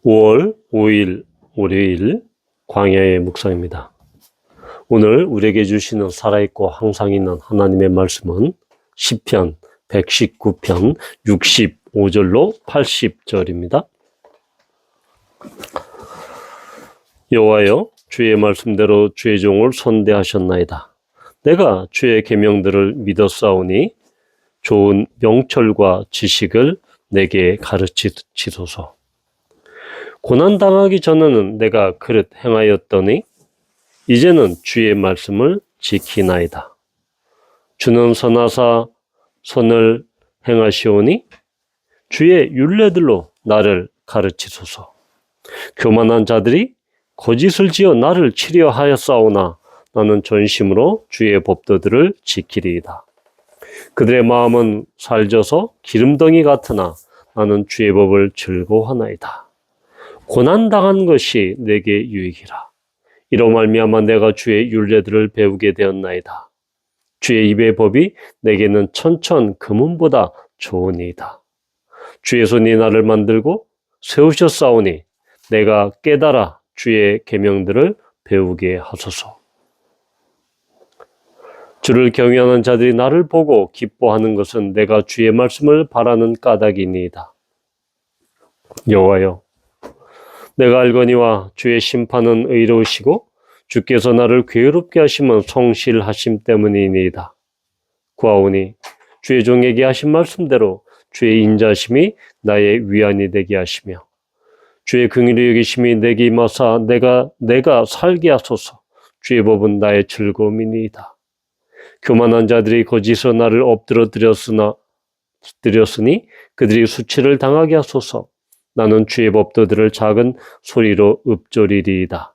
5월 5일 월요일 광야의 묵상입니다. 오늘 우리에게 주시는 살아있고 항상 있는 하나님의 말씀은 시편 119편 65절로 80절입니다. 여호와여, 주의 말씀대로 주의 종을 선대하셨나이다. 내가 주의 계명들을 믿었사오니 좋은 명철과 지식을 내게 가르치소서. 고난당하기 전에는 내가 그릇 행하였더니 이제는 주의 말씀을 지키나이다. 주는 선하사 선을 행하시오니 주의 율례들로 나를 가르치소서. 교만한 자들이 거짓을 지어 나를 치려하였사오나 나는 전심으로 주의 법도들을 지키리이다. 그들의 마음은 살져서 기름덩이 같으나 나는 주의 법을 즐거워하나이다. 고난당한 것이 내게 유익이라. 이로 말미암아 내가 주의 율례들을 배우게 되었나이다. 주의 입의 법이 내게는 천천 금은보다 좋으니이다. 주의 손이 나를 만들고 세우셨사오니 내가 깨달아 주의 계명들을 배우게 하소서. 주를 경외하는 자들이 나를 보고 기뻐하는 것은 내가 주의 말씀을 바라는 까닭이니이다. 여호와여, 내가 알거니와 주의 심판은 의로우시고 주께서 나를 괴롭게 하심은 성실하심 때문이니이다. 구하오니 주의 종에게 하신 말씀대로 주의 인자심이 나의 위안이 되게 하시며 주의 긍휼히 여기심이 내게 임하사 내가 살게 하소서. 주의 법은 나의 즐거움이니이다. 교만한 자들이 거짓으로 나를 엎드려 드렸으니 그들이 수치를 당하게 하소서. 나는 주의 법도들을 작은 소리로 읊조리리이다.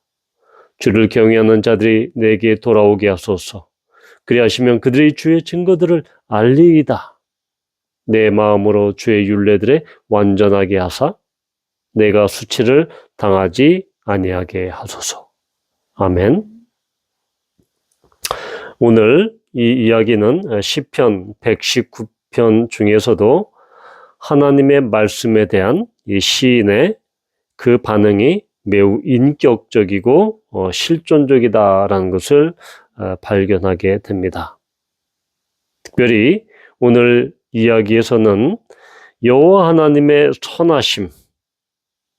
주를 경외하는 자들이 내게 돌아오게 하소서. 그리하시면 그들이 주의 증거들을 알리이다. 내 마음으로 주의 율례들에 완전하게 하사 내가 수치를 당하지 아니하게 하소서. 아멘. 오늘 이 이야기는 시편 119편 중에서도 하나님의 말씀에 대한 이 시인의 그 반응이 매우 인격적이고 실존적이다라는 것을 발견하게 됩니다. 특별히 오늘 이야기에서는 여호와 하나님의 선하심,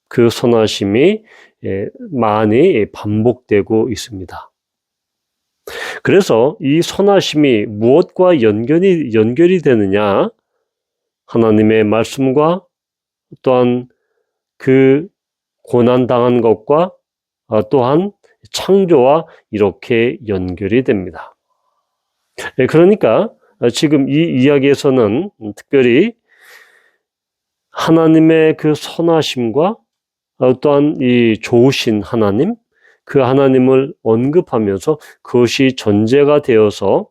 그 선하심이 많이 반복되고 있습니다. 그래서 이 선하심이 무엇과 연결이 되느냐? 하나님의 말씀과 또한 그 고난당한 것과 또한 창조와 이렇게 연결이 됩니다. 그러니까 지금 이 이야기에서는 특별히 하나님의 그 선하심과 또한 이 좋으신 하나님, 그 하나님을 언급하면서 그것이 전제가 되어서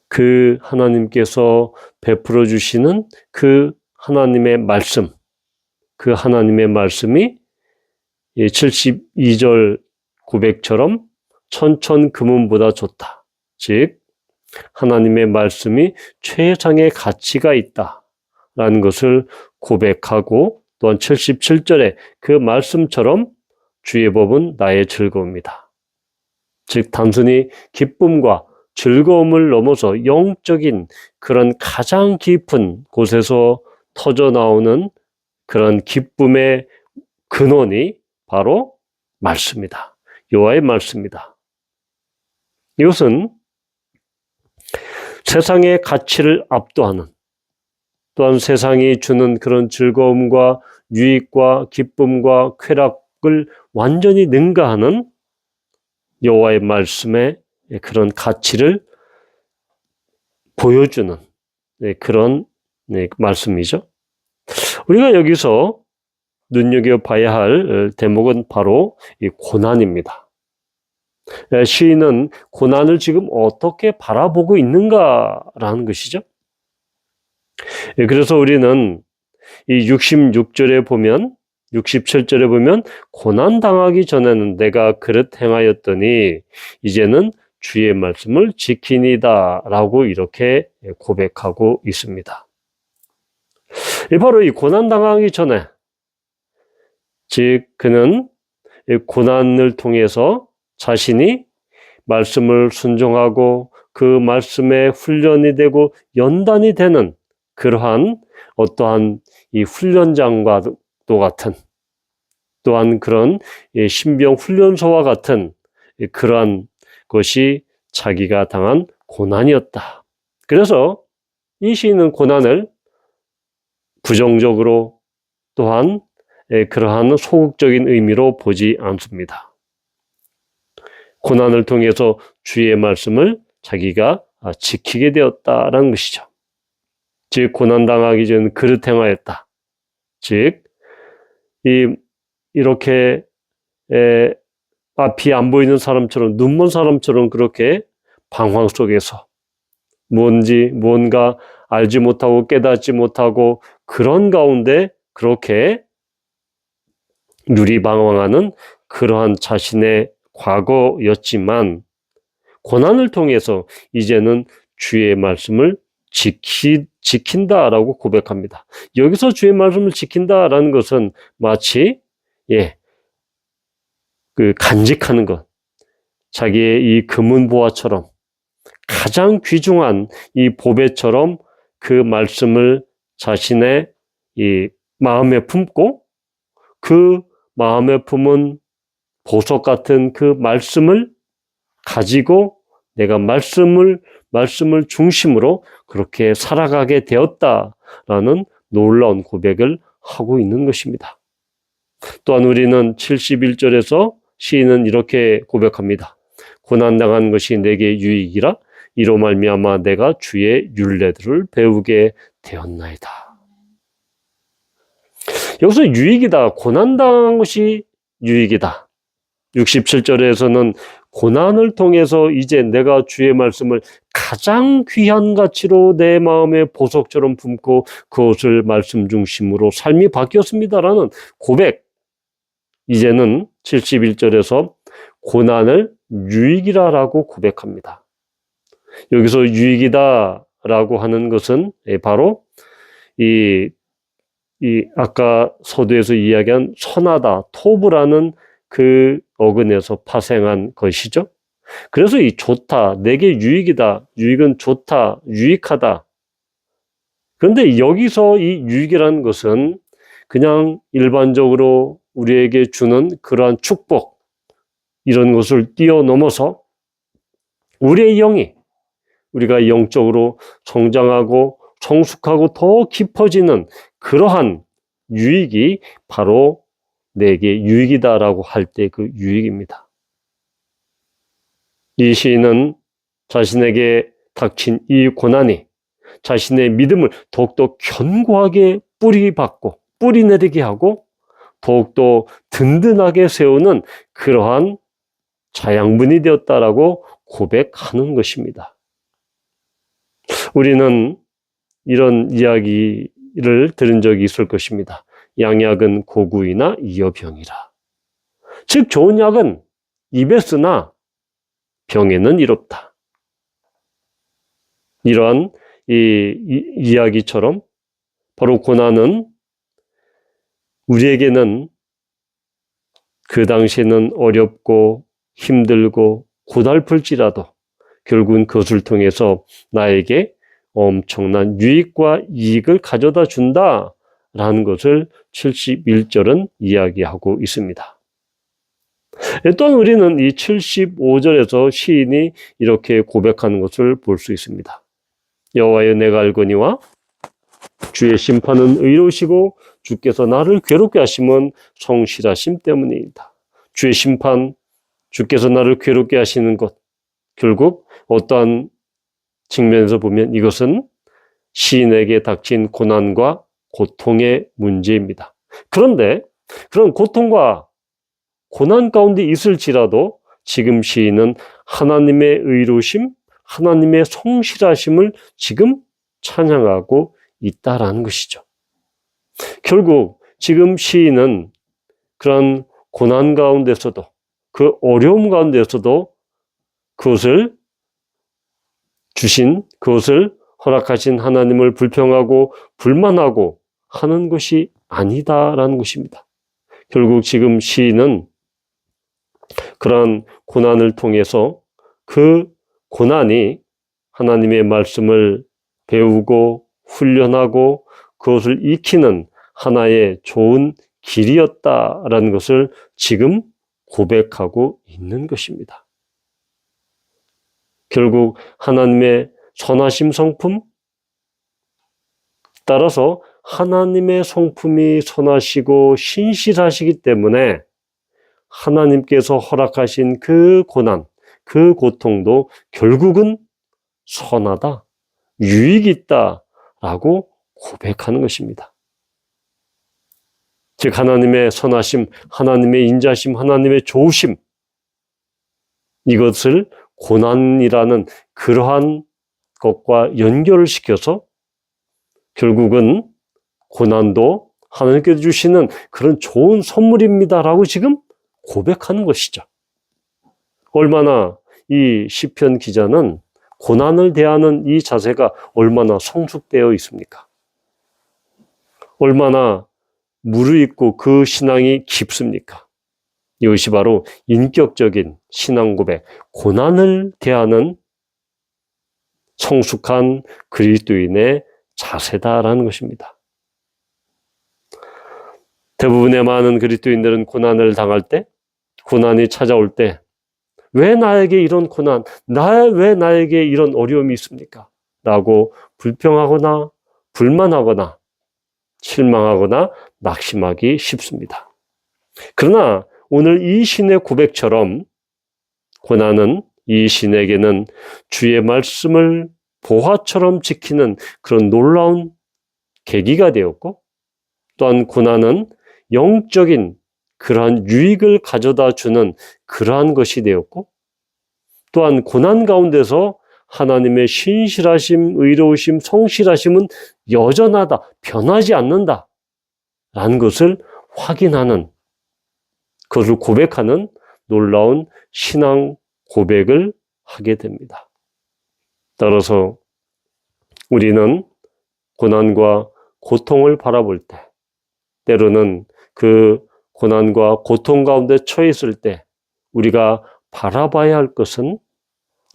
그 하나님께서 베풀어 주시는 그 하나님의 말씀, 그 하나님의 말씀이 72절 고백처럼 천천 금은보다 좋다. 즉 하나님의 말씀이 최상의 가치가 있다라는 것을 고백하고 또한 77절에 그 말씀처럼 주의 법은 나의 즐거움이다. 즉 단순히 기쁨과 즐거움을 넘어서 영적인 그런 가장 깊은 곳에서 터져 나오는 그런 기쁨의 근원이 바로 말씀이다. 여호와의 말씀이다. 이것은 세상의 가치를 압도하는, 또한 세상이 주는 그런 즐거움과 유익과 기쁨과 쾌락을 완전히 능가하는 여호와의 말씀의 그런 가치를 보여주는 그런 말씀이죠. 우리가 여기서 눈여겨봐야 할 대목은 바로 이 고난입니다. 시인은 고난을 지금 어떻게 바라보고 있는가라는 것이죠. 그래서 우리는 이 66절에 보면 67절에 보면 고난당하기 전에는 내가 그릇 행하였더니 이제는 주의 말씀을 지키니다 라고 이렇게 고백하고 있습니다. 바로 이 고난당하기 전에 즉 그는 고난을 통해서 자신이 말씀을 순종하고 그 말씀에 훈련이 되고 연단이 되는 그러한 어떠한 이 훈련장과도 같은, 또한 그런 신병 훈련소와 같은 그러한 것이 자기가 당한 고난이었다. 그래서 이 시인은 고난을 부정적으로, 또한 그러한 소극적인 의미로 보지 않습니다. 고난을 통해서 주의 말씀을 자기가 지키게 되었다라는 것이죠. 즉 고난당하기 전 그릇 행하였다. 즉 이렇게 앞이 안 보이는 사람처럼, 눈먼 사람처럼 그렇게 방황 속에서 뭔가 알지 못하고 깨닫지 못하고 그런 가운데 그렇게 유리방황하는 그러한 자신의 과거였지만, 고난을 통해서 이제는 주의 말씀을 지킨다라고 고백합니다. 여기서 주의 말씀을 지킨다라는 것은 마치 그 간직하는 것, 자기의 이 금은보화처럼 가장 귀중한 이 보배처럼 그 말씀을 자신의 이 마음에 품고, 그 마음에 품은 보석 같은 그 말씀을 가지고 내가 말씀을 중심으로 그렇게 살아가게 되었다라는 놀라운 고백을 하고 있는 것입니다. 또한 우리는 71절에서 시인은 이렇게 고백합니다. 고난당한 것이 내게 유익이라 이로 말미암아 내가 주의 율례들을 배우게 되었나이다. 여기서 유익이다, 고난당한 것이 유익이다. 67절에서는 고난을 통해서 이제 내가 주의 말씀을 가장 귀한 가치로 내 마음의 보석처럼 품고 그것을 말씀 중심으로 삶이 바뀌었습니다라는 고백. 이제는 71절에서 고난을 유익이라고 고백합니다. 여기서 유익이다라고 하는 것은 바로 이 아까 서두에서 이야기한 선하다, 토브라는 그 어근에서 파생한 것이죠. 그래서 이 좋다, 내게 유익이다, 유익은 좋다, 유익하다. 그런데 여기서 이 유익이라는 것은 그냥 일반적으로 우리에게 주는 그러한 축복, 이런 것을 뛰어넘어서 우리의 영이, 우리가 영적으로 성장하고 성숙하고 더 깊어지는 그러한 유익이 바로 내게 유익이다라고 할 때 그 유익입니다. 이 시인은 자신에게 닥친 이 고난이 자신의 믿음을 더욱더 견고하게 뿌리 내리게 하고 더욱더 든든하게 세우는 그러한 자양분이 되었다라고 고백하는 것입니다. 우리는 이런 이야기를 들은 적이 있을 것입니다. 양약은 고구이나 이어병이라. 즉 좋은 약은 입에 쓰나 병에는 이롭다. 이러한 이야기처럼 바로 고난은 우리에게는 그 당시에는 어렵고 힘들고 고달플지라도 결국은 그것을 통해서 나에게 엄청난 유익과 이익을 가져다 준다라는 것을 71절은 이야기하고 있습니다. 또한 우리는 이 75절에서 시인이 이렇게 고백하는 것을 볼 수 있습니다. 여호와여 내가 알거니와 주의 심판은 의로우시고 주께서 나를 괴롭게 하심은 성실하심 때문이다. 주의 심판, 주께서 나를 괴롭게 하시는 것, 결국 어떠한 측면에서 보면 이것은 시인에게 닥친 고난과 고통의 문제입니다. 그런데 그런 고통과 고난 가운데 있을지라도 지금 시인은 하나님의 의로우심, 하나님의 성실하심을 지금 찬양하고 있다라는 것이죠. 결국 지금 시인은 그런 고난 가운데서도, 그 어려움 가운데서도 그것을 허락하신 하나님을 불평하고 불만하고 하는 것이 아니다라는 것입니다. 결국 지금 시인은 그러한 고난을 통해서 그 고난이 하나님의 말씀을 배우고 훈련하고 그것을 익히는 하나의 좋은 길이었다라는 것을 지금 고백하고 있는 것입니다. 결국 하나님의 선하심 성품, 따라서 하나님의 성품이 선하시고 신실하시기 때문에 하나님께서 허락하신 그 고난, 그 고통도 결국은 선하다, 유익이 있다라고 고백하는 것입니다. 즉 하나님의 선하심, 하나님의 인자심, 하나님의 좋으심, 이것을 고난이라는 그러한 것과 연결을 시켜서 결국은 고난도 하나님께서 주시는 그런 좋은 선물입니다라고 지금 고백하는 것이죠. 얼마나 이 시편 기자는 고난을 대하는 이 자세가 얼마나 성숙되어 있습니까? 얼마나 무르익고 그 신앙이 깊습니까? 이것이 바로 인격적인 신앙 고백, 고난을 대하는 성숙한 그리스도인의 자세다라는 것입니다. 대부분의 많은 그리스도인들은 고난을 당할 때, 고난이 찾아올 때, 왜 나에게 이런 고난, 왜 나에게 이런 어려움이 있습니까? 라고 불평하거나 불만하거나 실망하거나 낙심하기 쉽습니다. 그러나 오늘 이 신의 고백처럼 고난은 이 신에게는 주의 말씀을 보화처럼 지키는 그런 놀라운 계기가 되었고, 또한 고난은 영적인 그러한 유익을 가져다 주는 그러한 것이 되었고, 또한 고난 가운데서 하나님의 신실하심, 의로우심, 성실하심은 여전하다, 변하지 않는다 라는 것을 확인하는, 그것을 고백하는 놀라운 신앙 고백을 하게 됩니다. 따라서 우리는 고난과 고통을 바라볼 때, 때로는 그 고난과 고통 가운데 처해 있을 때 우리가 바라봐야 할 것은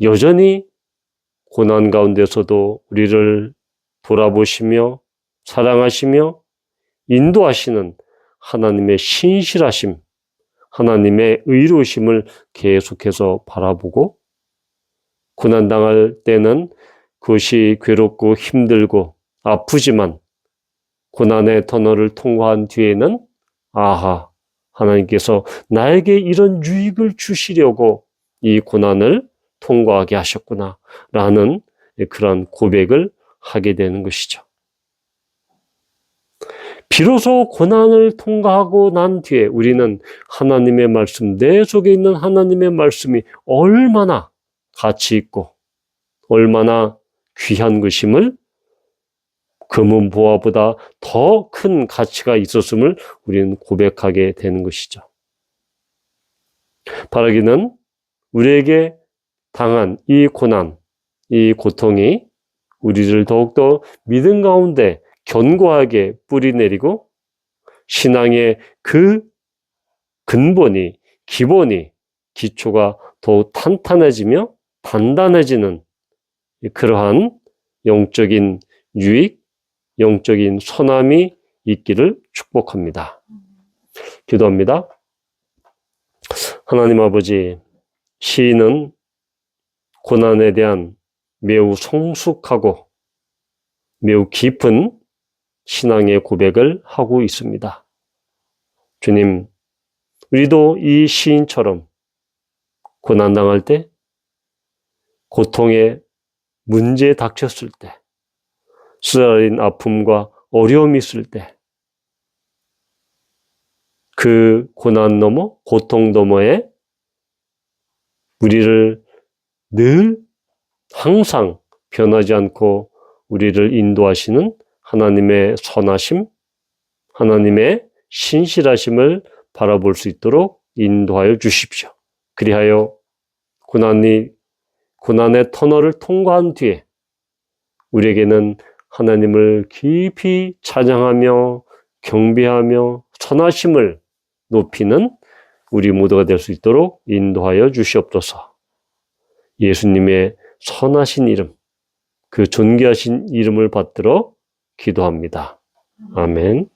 여전히 고난 가운데서도 우리를 돌아보시며 사랑하시며 인도하시는 하나님의 신실하심, 하나님의 의로우심을 계속해서 바라보고, 고난당할 때는 그것이 괴롭고 힘들고 아프지만 고난의 터널을 통과한 뒤에는 아하, 하나님께서 나에게 이런 유익을 주시려고 이 고난을 통과하게 하셨구나 라는 그런 고백을 하게 되는 것이죠. 비로소 고난을 통과하고 난 뒤에 우리는 하나님의 말씀, 내 속에 있는 하나님의 말씀이 얼마나 가치 있고 얼마나 귀한 것임을, 금은 보화보다 더 큰 가치가 있었음을 우리는 고백하게 되는 것이죠. 바라기는 우리에게 당한 이 고난, 이 고통이 우리를 더욱더 믿음 가운데 견고하게 뿌리내리고 신앙의 그 근본이, 기본이, 기초가 더욱 탄탄해지며 단단해지는 그러한 영적인 유익, 영적인 선함이 있기를 축복합니다. 기도합니다. 하나님 아버지, 시인은 고난에 대한 매우 성숙하고 매우 깊은 신앙의 고백을 하고 있습니다. 주님, 우리도 이 시인처럼 고난당할 때, 고통에 문제에 닥쳤을 때, 쓰라린 아픔과 어려움이 있을 때, 그 고난 너머, 고통 너머에 우리를 늘 항상 변하지 않고 우리를 인도하시는 하나님의 선하심, 하나님의 신실하심을 바라볼 수 있도록 인도하여 주십시오. 그리하여 고난의 터널을 통과한 뒤에 우리에게는 하나님을 깊이 찬양하며 경배하며 선하심을 높이는 우리 모두가 될 수 있도록 인도하여 주시옵소서. 예수님의 선하신 이름, 그 존귀하신 이름을 받들어 기도합니다. 아멘.